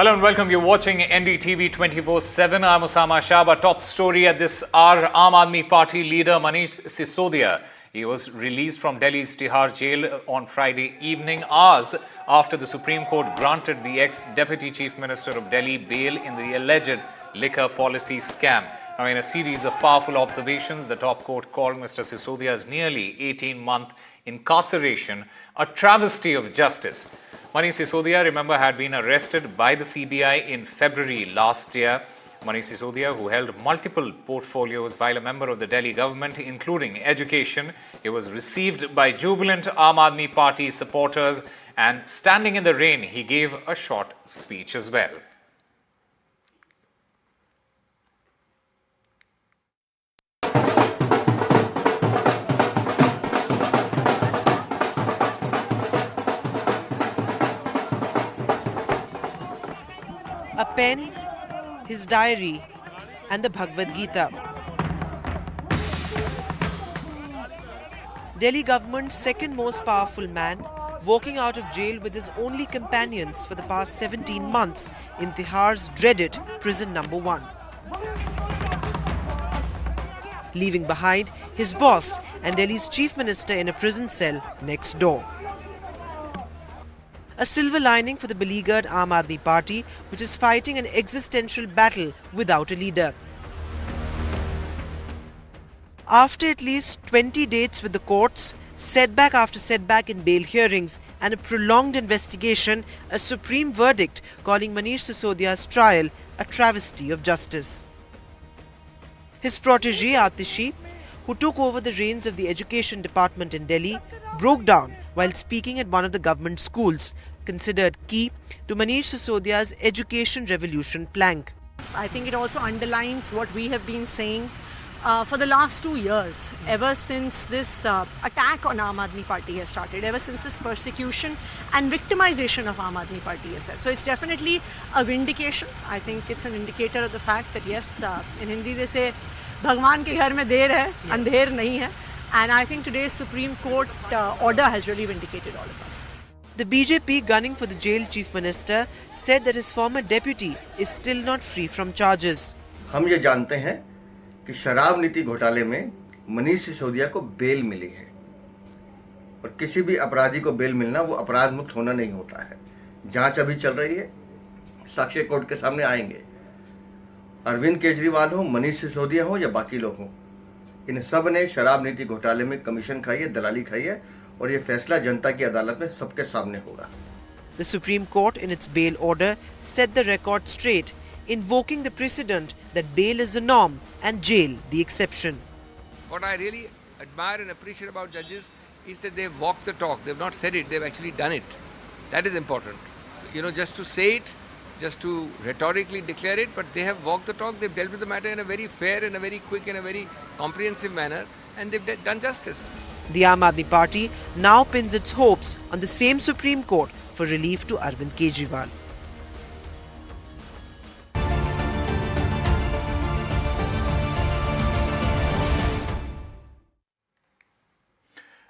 Hello and welcome. You're watching NDTV 24/7. I'm Osama Shaba. Top story at this hour, Aam Aadmi Party leader Manish Sisodia. He was released from Delhi's Tihar jail on Friday evening, hours after the Supreme Court granted the ex-Deputy Chief Minister of Delhi bail in the alleged liquor policy scam. Now, in a series of powerful observations, the top court called Mr. Sisodia's nearly 18-month incarceration a travesty of justice. Manish Sisodia, remember, had been arrested by the CBI in February last year. Manish Sisodia, who held multiple portfolios while a member of the Delhi government, including education, he was received by jubilant Aam Aadmi Party supporters, and standing in the rain, he gave a short speech as well. A pen, his diary, and the Bhagavad Gita. Delhi government's second most powerful man, walking out of jail with his only companions for the past 17 months in Tihar's dreaded prison number 1. Leaving behind his boss and Delhi's chief minister in a prison cell next door. A silver lining for the beleaguered Aam Aadmi Party, which is fighting an existential battle without a leader. After at least 20 dates with the courts, setback after setback in bail hearings, and a prolonged investigation, a supreme verdict calling Manish Sisodia's trial a travesty of justice. His protégé Atishi, who took over the reins of the education department in Delhi, broke down while speaking at one of the government schools, considered key to Manish Sisodia's education revolution plank. I think it also underlines what we have been saying for the last 2 years, ever since this attack on Aam Aadmi Party has started, ever since this persecution and victimization of Aam Aadmi Party has started. So it's definitely a vindication. I think it's an indicator of the fact that yes, in Hindi they say, Bhagwan ke ghar mein der hai, andher nahi hai. And I think today's Supreme Court order has really vindicated all of us. The BJP gunning for the jailed chief minister said that his former deputy is still not free from charges. हम ये जानते हैं कि शराब नीति घोटाले में मनीष सिसोदिया को बेल मिली है और किसी भी अपराधी को बेल मिलना वो अपराध मुक्त होना नहीं होता है। जांच अभी चल रही है, साक्ष्य कोर्ट के सामने आएंगे। अरविंद केजरीवाल हो, मनीष सिसोदिया हो या बाकी लोग हो, इन सब ने शराब नीति घोटाले में कमीशन खाई है, दलाली खाई है और ये फैसला जनता की अदालत में सबके सामने होगा। The Supreme Court in its bail order set the record straight, invoking the precedent that bail is the norm and jail the exception. What I really admire and appreciate about judges is that they've walked the talk. They've not said it, they've actually done it. That is important. Just to say it, just to rhetorically declare it, but they have walked the talk. They've dealt with the matter in a very fair and a very quick and a very comprehensive manner, and they've done justice. The Aam Aadmi Party now pins its hopes on the same Supreme Court for relief to Arvind Kejriwal.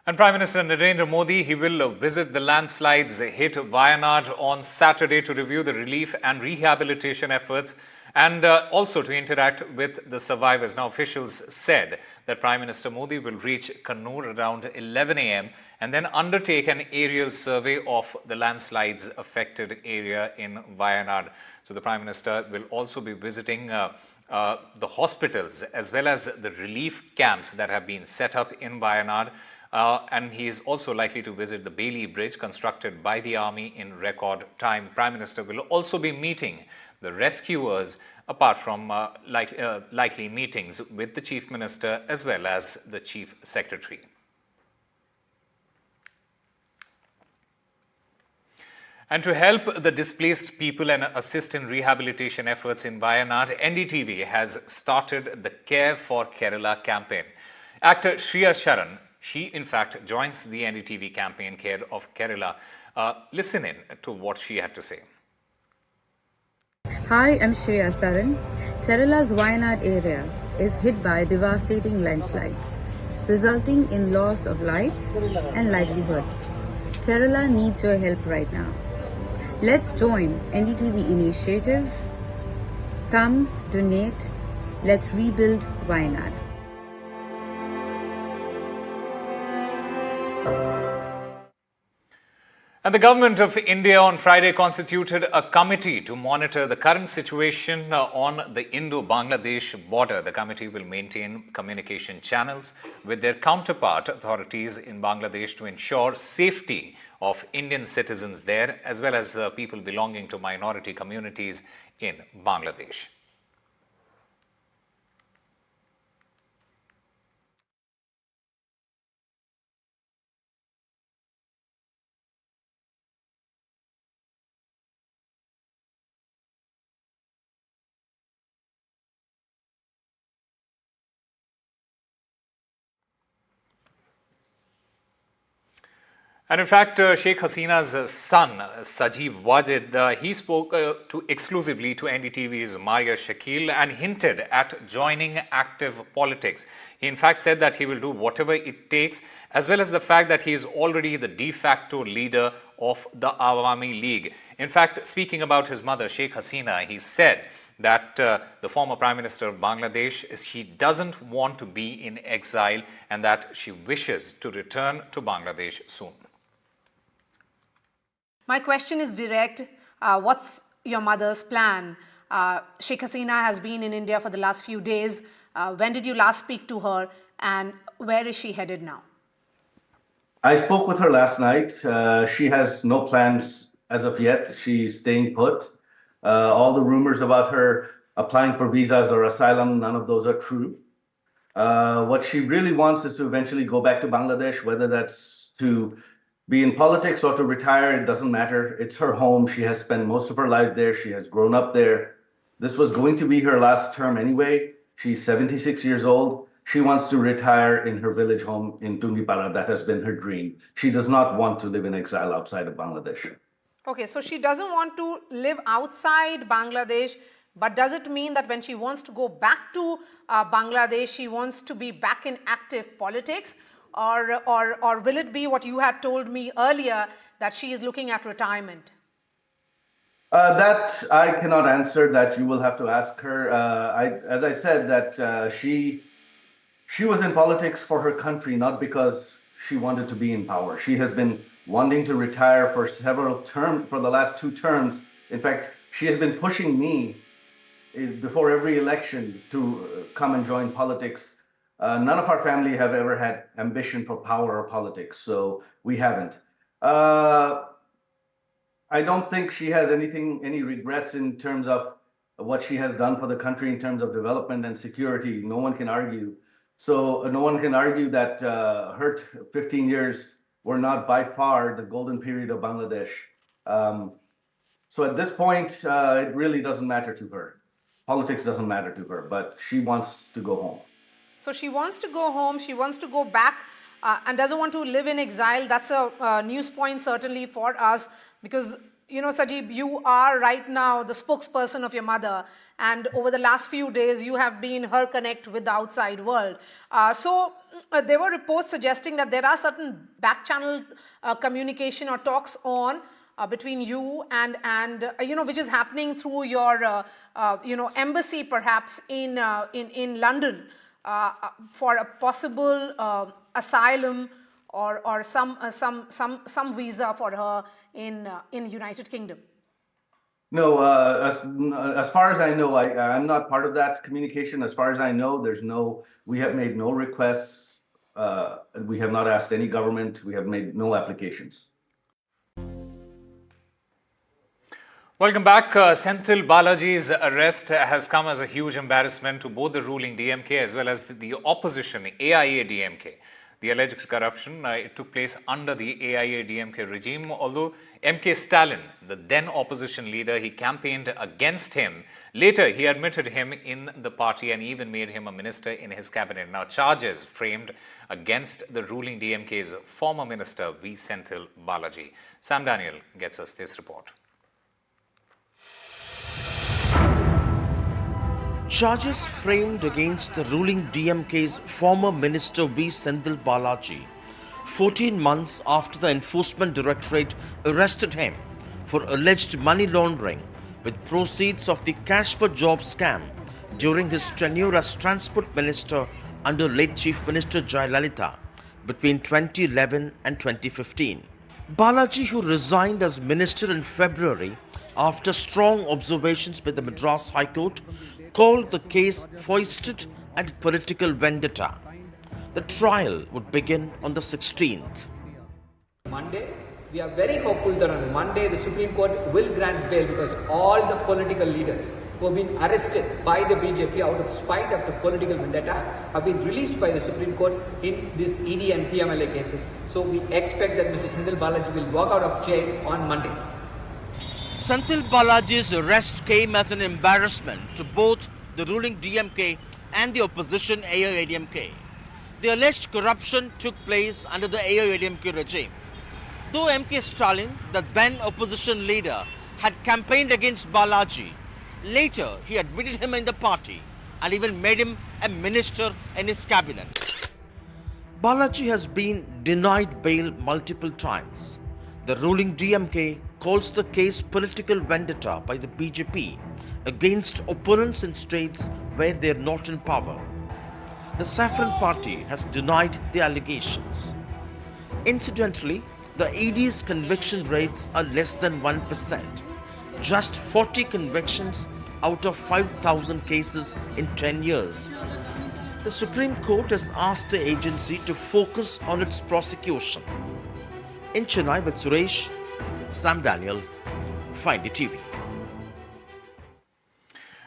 And Prime Minister Narendra Modi, he will visit the landslides hit Wayanad on Saturday to review the relief and rehabilitation efforts and also to interact with the survivors. Now, officials said that Prime Minister Modi will reach Kannur around 11 a.m. and then undertake an aerial survey of the landslides affected area in Wayanad. So the Prime Minister will also be visiting the hospitals as well as the relief camps that have been set up in Wayanad. And he is also likely to visit the Bailey Bridge constructed by the army in record time. Prime Minister will also be meeting the rescuers apart from likely meetings with the Chief Minister as well as the Chief Secretary. And to help the displaced people and assist in rehabilitation efforts in Wayanad, NDTV has started the Care for Kerala campaign. Actor Shriya Sharan, she in fact joins the NDTV campaign Care of Kerala. Listen in to what she had to say. Hi, I'm Shreya Saran. Kerala's Wayanad area is hit by devastating landslides, resulting in loss of lives and livelihood. Kerala needs your help right now. Let's join NDTV initiative. Come, donate. Let's rebuild Wayanad. And the government of India on Friday constituted a committee to monitor the current situation on the Indo-Bangladesh border. The committee will maintain communication channels with their counterpart authorities in Bangladesh to ensure safety of Indian citizens there, as well as people belonging to minority communities in Bangladesh. And in fact, Sheikh Hasina's son, Sajeev Wajid, he spoke exclusively to NDTV's Maria Shakil and hinted at joining active politics. He in fact said that he will do whatever it takes, as well as the fact that he is already the de facto leader of the Awami League. In fact, speaking about his mother, Sheikh Hasina, he said that the former Prime Minister of Bangladesh, she doesn't want to be in exile and that she wishes to return to Bangladesh soon. My question is direct. What's your mother's plan? Sheikh Hasina has been in India for the last few days. When did you last speak to her and where is she headed now? I spoke with her last night. She has no plans as of yet. She's staying put. All the rumors about her applying for visas or asylum, none of those are true. What she really wants is to eventually go back to Bangladesh, whether that's to be in politics or to retire, it doesn't matter. It's her home. She has spent most of her life there. She has grown up there. This was going to be her last term anyway. She's 76 years old. She wants to retire in her village home in Tungipara. That has been her dream. She does not want to live in exile outside of Bangladesh. Okay, so she doesn't want to live outside Bangladesh, but does it mean that when she wants to go back to Bangladesh, she wants to be back in active politics? Or will it be what you had told me earlier, that she is looking at retirement? That I cannot answer. That you will have to ask her. As I said, that she was in politics for her country, not because she wanted to be in power. She has been wanting to retire for several terms, for the last 2 terms. In fact, she has been pushing me before every election to come and join politics. None of our family have ever had ambition for power or politics, so we haven't. I don't think she has any regrets in terms of what she has done for the country in terms of development and security. No one can argue. So no one can argue that her 15 years were not by far the golden period of Bangladesh. So at this point, it really doesn't matter to her. Politics doesn't matter to her, but she wants to go home. So she wants to go home, she wants to go back and doesn't want to live in exile. That's a news point certainly for us because, you know, Sajeev, you are right now the spokesperson of your mother, and over the last few days you have been her connect with the outside world. So there were reports suggesting that there are certain back channel communication or talks on between you and you know, which is happening through your you know, embassy perhaps in London. For a possible asylum or some visa for her in United Kingdom. No, as far as I know, I'm not part of that communication. As far as I know, we have made no requests. We have not asked any government. We have made no applications. Welcome back. Senthil Balaji's arrest has come as a huge embarrassment to both the ruling DMK as well as the opposition AIA-DMK. The alleged corruption it took place under the AIA-DMK regime, although MK Stalin, the then opposition leader, he campaigned against him. Later, he admitted him in the party and even made him a minister in his cabinet. Now, charges framed against the ruling DMK's former minister, V. Senthil Balaji. Sam Daniel gets us this report. Charges framed against the ruling DMK's former minister V. Senthil Balaji, 14 months after the Enforcement Directorate arrested him for alleged money laundering with proceeds of the Cash for Jobs scam during his tenure as Transport Minister under late Chief Minister Jayalalitha between 2011 and 2015. Balaji, who resigned as minister in February after strong observations by the Madras High Court, called the case foisted and political vendetta. The trial would begin on the 16th. Monday, we are very hopeful that on Monday the Supreme Court will grant bail because all the political leaders who have been arrested by the BJP out of spite after political vendetta have been released by the Supreme Court in these ED and PMLA cases. So we expect that Mr. Senthil Balaji will walk out of jail on Monday. Senthil Balaji's arrest came as an embarrassment to both the ruling DMK and the opposition AIADMK. The alleged corruption took place under the AIADMK regime. Though M.K. Stalin, the then opposition leader, had campaigned against Balaji, later he admitted him in the party and even made him a minister in his cabinet. Balaji has been denied bail multiple times. The ruling DMK calls the case political vendetta by the BJP against opponents in states where they are not in power. The Saffron Party has denied the allegations. Incidentally, the ED's conviction rates are less than 1%, just 40 convictions out of 5,000 cases in 10 years. The Supreme Court has asked the agency to focus on its prosecution. In Chennai with Suresh, Sam Daniel, Find TV.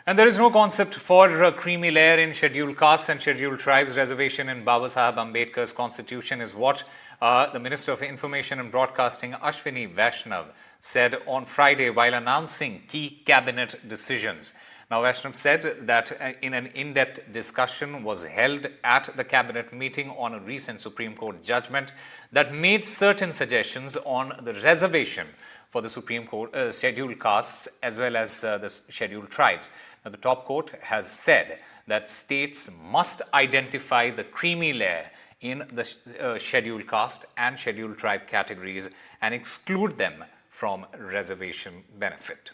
And there is no concept for a creamy layer in scheduled castes and scheduled tribes. Reservation in Baba Saheb Ambedkar's constitution is what the Minister of Information and Broadcasting Ashwini Vaishnav said on Friday while announcing key cabinet decisions. Now, Vaishnav said that in an in-depth discussion was held at the cabinet meeting on a recent Supreme Court judgment that made certain suggestions on the reservation for the Supreme Court scheduled castes as well as the scheduled tribes. Now, the top court has said that states must identify the creamy layer in the scheduled caste and scheduled tribe categories and exclude them from reservation benefit.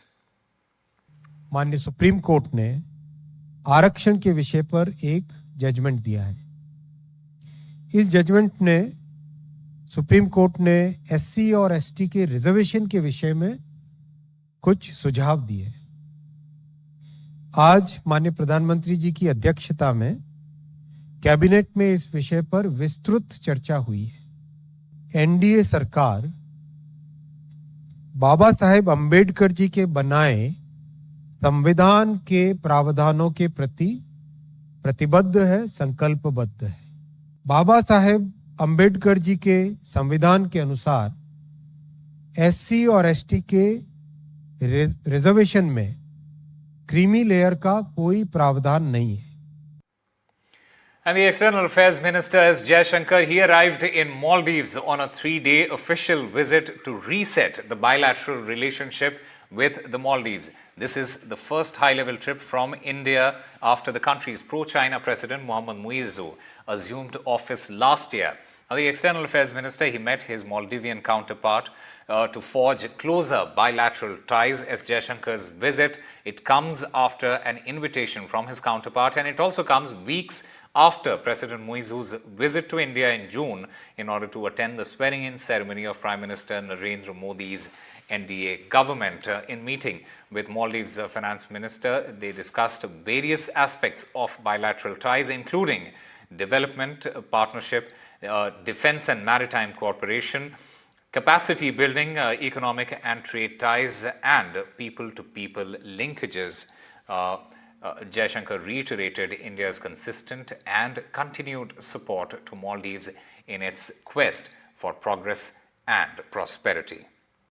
माननीय supreme court ने आरक्षण के विषय पर एक judgement दिया है। इस जजमेंट ने सुप्रीम कोर्ट ने एससी और एसटी के रिजर्वेशन के विषय में कुछ सुझाव दिए। आज माननीय प्रधानमंत्री जी की अध्यक्षता में कैबिनेट में इस विषय पर विस्तृत चर्चा हुई है। एनडीए सरकार बाबा साहेब अंबेडकर जी के बनाए संविधान के प्रावधानों के प्रति प्रतिबद्ध है, संकल्पबद्ध है। बाबा साहेब अंबेडकर जी के संविधान के अनुसार एससी और एसटी के रिजर्वेशन में क्रीमी लेयर का कोई प्रावधान नहीं है। And the External Affairs Minister S. Jaishankar, he arrived in Maldives on a 3-day official visit to reset the bilateral relationship with the Maldives. This is the first high-level trip from India after the country's pro-China President Mohammad Muizzu assumed office last year. Now, the External Affairs Minister, he met his Maldivian counterpart to forge closer bilateral ties. S. Jaishankar's visit, it comes after an invitation from his counterpart, and it also comes weeks after President Muizzu's visit to India in June in order to attend the swearing-in ceremony of Prime Minister Narendra Modi's NDA government. In meeting with Maldives Finance Minister, they discussed various aspects of bilateral ties, including development, partnership, defense and maritime cooperation, capacity building, economic and trade ties, and people-to-people linkages. Jaishankar reiterated India's consistent and continued support to Maldives in its quest for progress and prosperity.